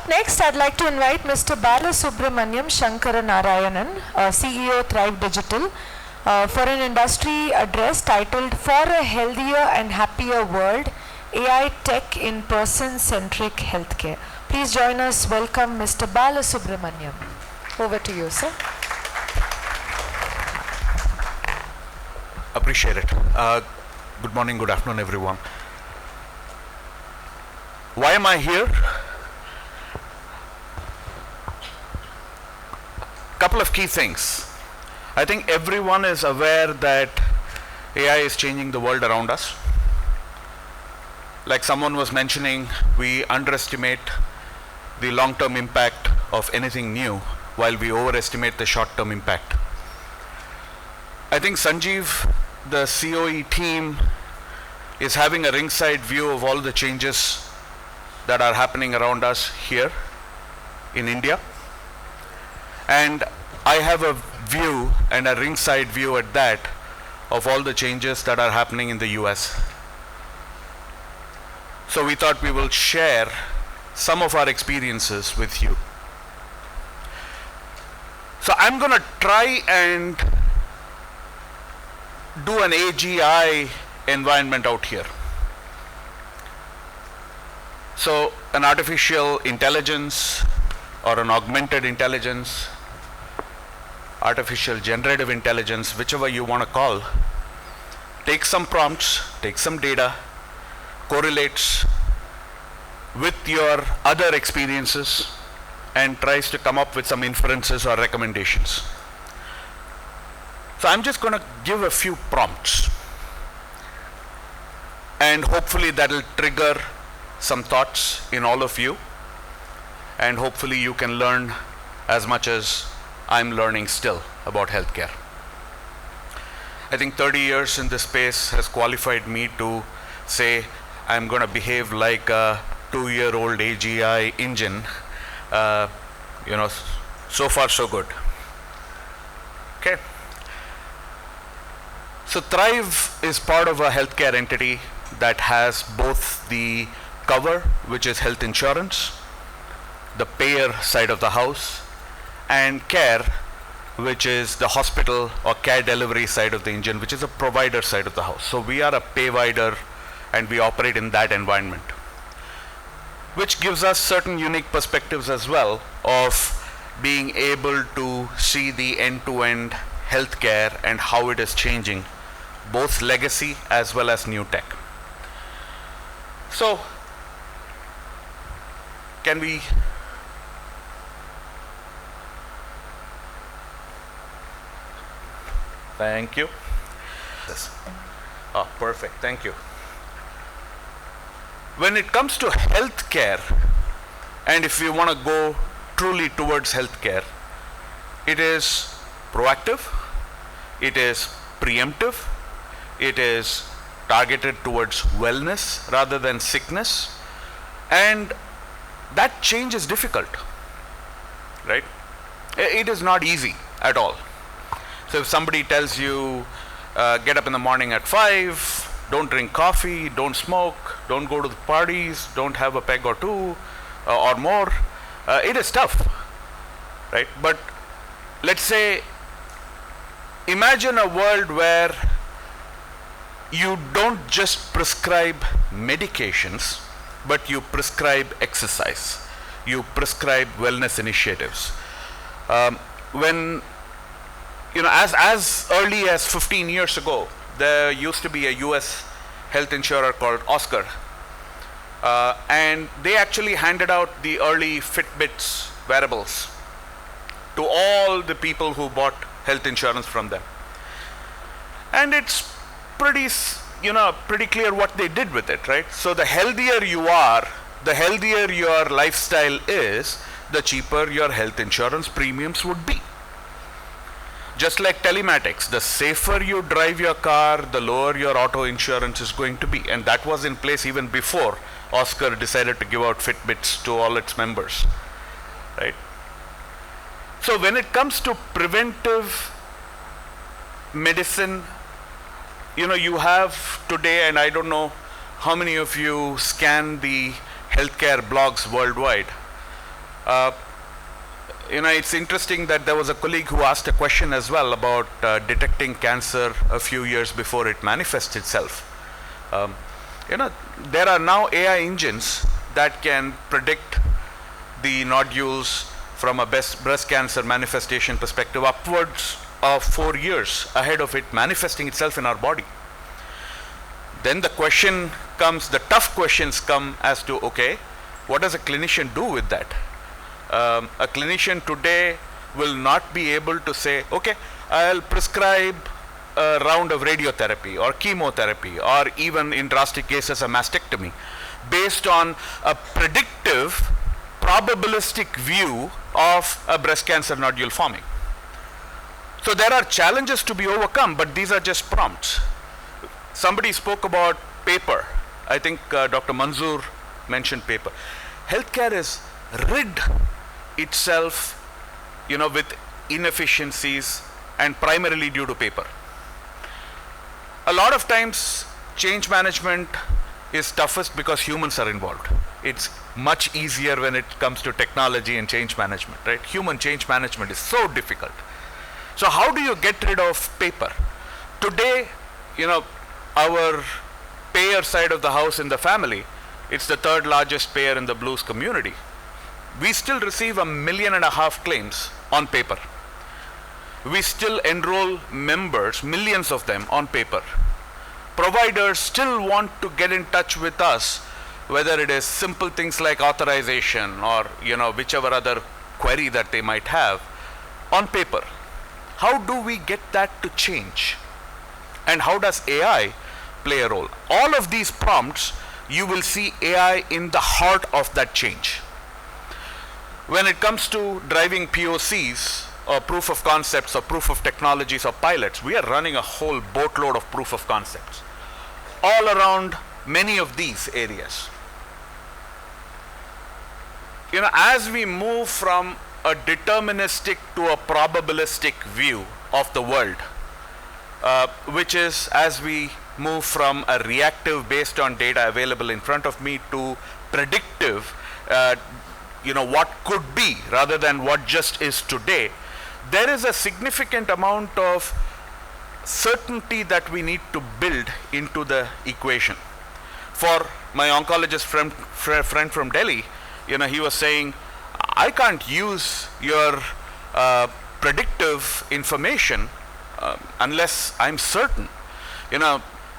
Next, I'd like to invite Mr. Balasubramanian Sankaranarayanan, CEO Thryve Digital, for an industry address titled For a Healthier and Happier World, AI Tech in Person-Centric Healthcare. Please join us. Welcome Mr. Balasubramanian. Over to you, sir. Appreciate it. Good morning, good afternoon, everyone. Why am I here? Couple of key things. I think everyone is aware that AI is changing the world around us. Like someone was mentioning, we underestimate the long-term impact of anything new while we overestimate the short-term impact. I think Sanjeev, the COE team, is having a ringside view of all the changes that are happening around us here in India. And I have a view, and a ringside view at that, of all the changes that are happening in the US. So we thought we will share some of our experiences with you. So I'm going to try and do an AGI environment out here. So an artificial intelligence or an augmented intelligence, artificial generative intelligence, whichever you want to call, takes some prompts, takes some data, correlates with your other experiences, and tries to come up with some inferences or recommendations. So I'm just going to give a few prompts, and hopefully that will trigger some thoughts in all of you, and hopefully you can learn as much as I'm learning still about healthcare. I think 30 years in this space has qualified me to say I'm going to behave like a 2-year-old AGI engine. So far so good. Okay. So Thryve is part of a healthcare entity that has both the cover, which is health insurance, the payer side of the house, and care, which is the hospital or care delivery side of the engine, which is a provider side of the house. So we are a payvider, and we operate in that environment, which gives us certain unique perspectives as well of being able to see the end-to-end healthcare and how it is changing, both legacy as well as new tech. So can we thank you. Yes. Oh, perfect. Thank you. When it comes to healthcare, and if we want to go truly towards healthcare, it is proactive, it is preemptive, it is targeted towards wellness rather than sickness, and that change is difficult, right? It is not easy at all. So if somebody tells you, get up in the morning at 5, don't drink coffee, don't smoke, don't go to the parties, don't have a peg or two or more, it is tough, right? But let's say, imagine a world where you don't just prescribe medications, but you prescribe exercise, you prescribe wellness initiatives. As early as 15 years ago, there used to be a US health insurer called Oscar, and they actually handed out the early Fitbits wearables to all the people who bought health insurance from them. And it's pretty clear what they did with it, right? So the healthier you are, the healthier your lifestyle is, the cheaper your health insurance premiums would be. Just like telematics, the safer you drive your car, the lower your auto insurance is going to be. And that was in place even before Oscar decided to give out Fitbits to all its members, right? So when it comes to preventive medicine, you have today, and I don't know how many of you scan the healthcare blogs worldwide, It's interesting that there was a colleague who asked a question as well about detecting cancer a few years before it manifests itself. There are now AI engines that can predict the nodules from a breast cancer manifestation perspective upwards of 4 years ahead of it manifesting itself in our body. Then the question comes, the tough questions come as to, okay, what does a clinician do with that? A clinician today will not be able to say, okay, I'll prescribe a round of radiotherapy or chemotherapy or even in drastic cases a mastectomy based on a predictive, probabilistic view of a breast cancer nodule forming. So there are challenges to be overcome, but these are just prompts. Somebody spoke about paper. I think Dr. Manzoor mentioned paper. Healthcare is rid itself, with inefficiencies and primarily due to paper. A lot of times change management is toughest because humans are involved. It's much easier when it comes to technology and change management, right? Human change management is so difficult. So how do you get rid of paper? Today, our payer side of the house in the family, it's the third largest payer in the blues community. We still receive 1.5 million claims on paper. We still enroll members, millions of them, on paper. Providers still want to get in touch with us, whether it is simple things like authorization or whichever other query that they might have, on paper. How do we get that to change? And how does AI play a role? All of these prompts, you will see AI in the heart of that change. When it comes to driving POCs or proof of concepts or proof of technologies or pilots, we are running a whole boatload of proof of concepts all around many of these areas. As we move from a deterministic to a probabilistic view of the world, which is as we move from a reactive based on data available in front of me to predictive, what could be rather than what just is today, there is a significant amount of certainty that we need to build into the equation. For my oncologist friend from Delhi, he was saying, I can't use your predictive information unless I'm certain.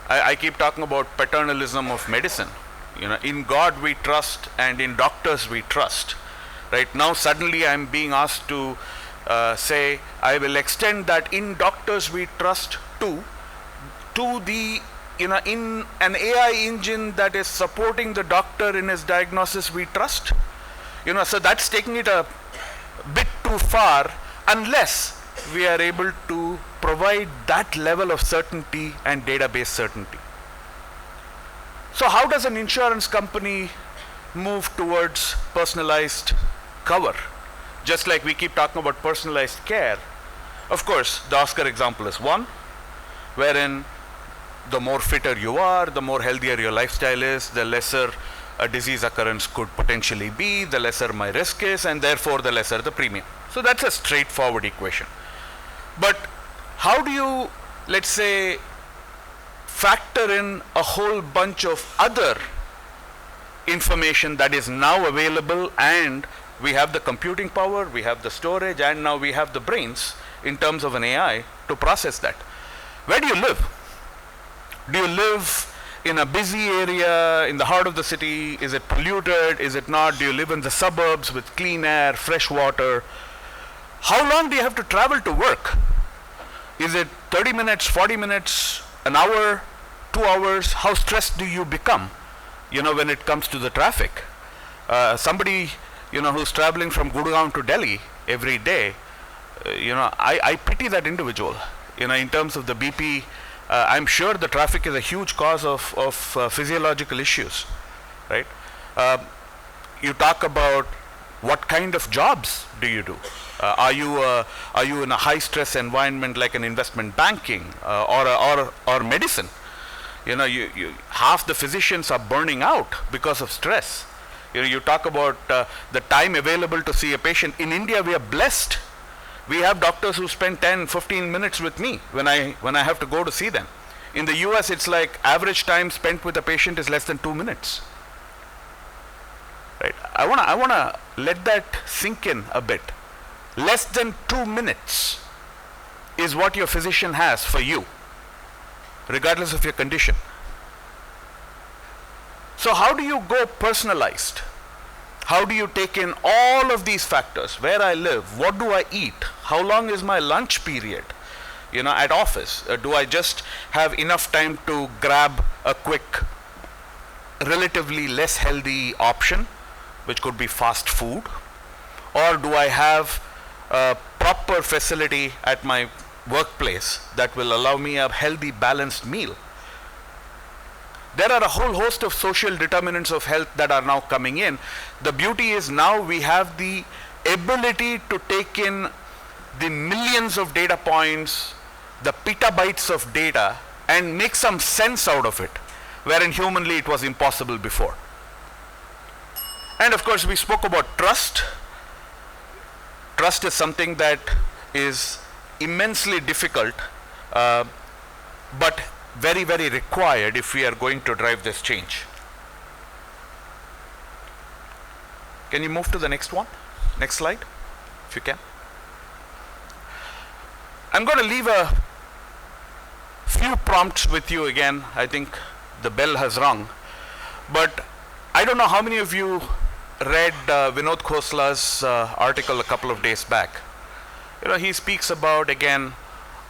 I keep talking about paternalism of medicine. In God we trust and in doctors we trust. Right now suddenly I'm being asked to say I will extend that in doctors we trust to the in an AI engine that is supporting the doctor in his diagnosis we trust. So that's taking it a bit too far unless we are able to provide that level of certainty and database certainty. So how does an insurance company move towards personalized cover? Just like we keep talking about personalized care, of course, the Oscar example is one, wherein the more fitter you are, the more healthier your lifestyle is, the lesser a disease occurrence could potentially be, the lesser my risk is, and therefore the lesser the premium. So that's a straightforward equation. But how do you, let's say, factor in a whole bunch of other information that is now available, and we have the computing power, we have the storage, and now we have the brains in terms of an AI to process that? Where do you live? Do you live in a busy area in the heart of the city? Is it polluted? Is it not? Do you live in the suburbs with clean air, fresh water? How long do you have to travel to work? Is it 30 minutes, 40 minutes, an hour, 2 hours? How stressed do you become, when it comes to the traffic? Somebody, who's traveling from Gurgaon to Delhi every day, I pity that individual. In terms of the BP, I'm sure the traffic is a huge cause of physiological issues, right? You talk about what kind of jobs do you do? Are you in a high stress environment like an investment banking or medicine? Half the physicians are burning out because of stress. You talk about the time available to see a patient. In India, we are blessed. We have doctors who spend 10, 15 minutes with me when I have to go to see them. In the US, it's like average time spent with a patient is less than 2 minutes. Right? I wanna let that sink in a bit. Less than 2 minutes is what your physician has for you, regardless of your condition. So how do you go personalized? How do you take in all of these factors? Where I live, what do I eat, how long is my lunch period, at office? Do I just have enough time to grab a quick, relatively less healthy option, which could be fast food? Or do I have a proper facility at my workplace that will allow me a healthy, balanced meal? There are a whole host of social determinants of health that are now coming in. The beauty is now we have the ability to take in the millions of data points, the petabytes of data, and make some sense out of it, wherein humanly it was impossible before. And of course, we spoke about trust. Trust is something that is immensely difficult, but very, very required if we are going to drive this change. Can you move to the next one? Next slide, if you can. I'm going to leave a few prompts with you again. I think the bell has rung. But I don't know how many of you read Vinod Khosla's article a couple of days back. He speaks about, again,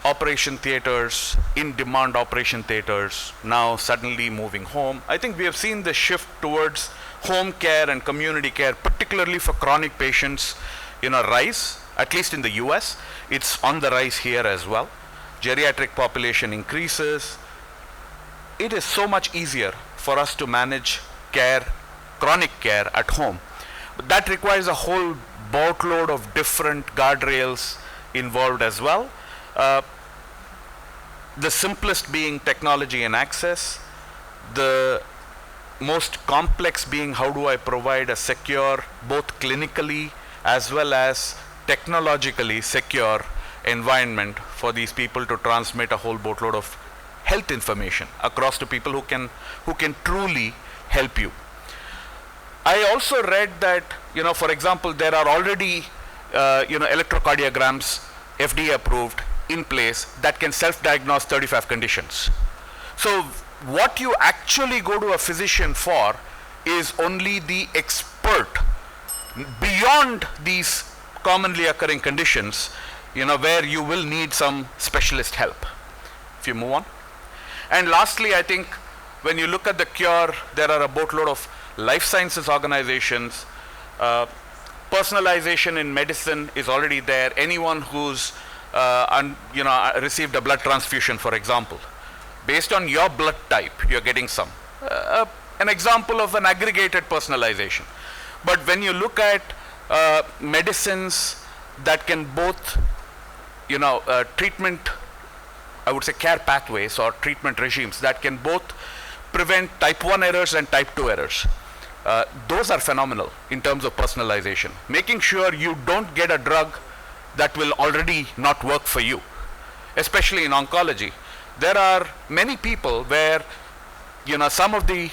operation theaters, in-demand operation theaters, now suddenly moving home. I think we have seen the shift towards home care and community care, particularly for chronic patients, rise, at least in the US. It's on the rise here as well. Geriatric population increases. It is so much easier for us to manage care, chronic care at home. But that requires a whole boatload of different guardrails involved as well. The simplest being technology and access, the most complex being how do I provide a secure, both clinically as well as technologically secure environment for these people to transmit a whole boatload of health information across to people who can truly help you. I also read that, for example, there are already electrocardiograms, FDA approved, in place that can self-diagnose 35 conditions. So what you actually go to a physician for is only the expert beyond these commonly occurring conditions, where you will need some specialist help. If you move on. And lastly, I think when you look at the cure, there are a boatload of life sciences organizations. Personalization in medicine is already there. Anyone who's received a blood transfusion, for example, based on your blood type, you're getting some. An example of an aggregated personalization. But when you look at medicines that can both, treatment, I would say care pathways or treatment regimes that can both prevent type 1 errors and type 2 errors. Those are phenomenal in terms of personalization. Making sure you don't get a drug that will already not work for you, especially in oncology. There are many people where, some of the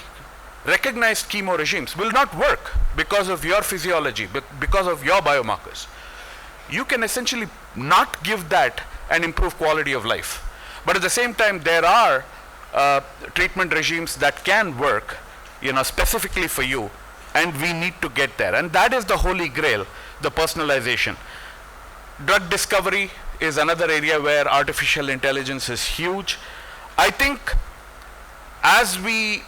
recognized chemo regimes will not work because of your physiology, because of your biomarkers. You can essentially not give that and improve quality of life. But at the same time, there are treatment regimes that can work, specifically for you, and we need to get there. And that is the holy grail, the personalization. Drug discovery is another area where artificial intelligence is huge. I think as we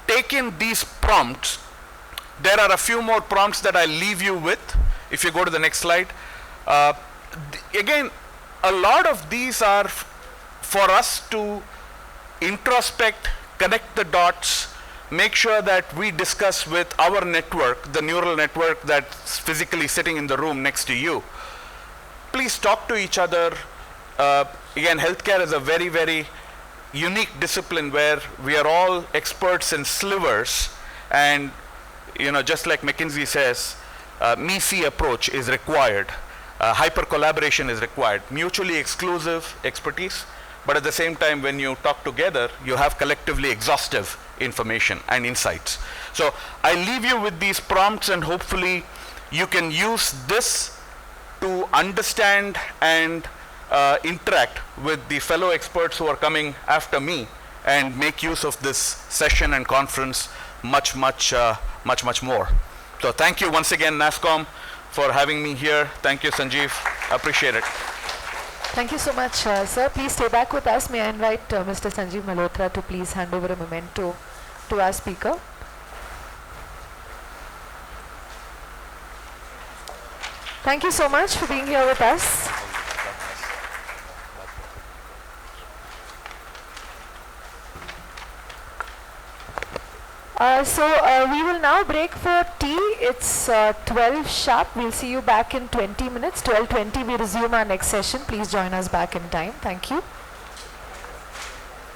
take in these prompts, there are a few more prompts that I'll leave you with. If you go to the next slide. Again, a lot of these are for us to introspect, connect the dots, make sure that we discuss with our network, the neural network that's physically sitting in the room next to you. Please talk to each other. Again, healthcare is a very, very unique discipline where we are all experts in slivers, and just like McKinsey says, me-see approach is required. Hyper collaboration is required. Mutually exclusive expertise, but at the same time, when you talk together, you have collectively exhaustive information and insights. So I leave you with these prompts, and hopefully you can use this to understand and interact with the fellow experts who are coming after me and make use of this session and conference much more. So thank you once again, NASSCOM, for having me here. Thank you, Sanjeev. Appreciate it. Thank you so much, sir. Please stay back with us. May I invite Mr. Sanjeev Malhotra to please hand over a memento to our speaker. Thank you so much for being here with us. We will now break for tea. It's 12 sharp. We'll see you back in 20 minutes. 12:20 we resume our next session. Please join us back in time. Thank you.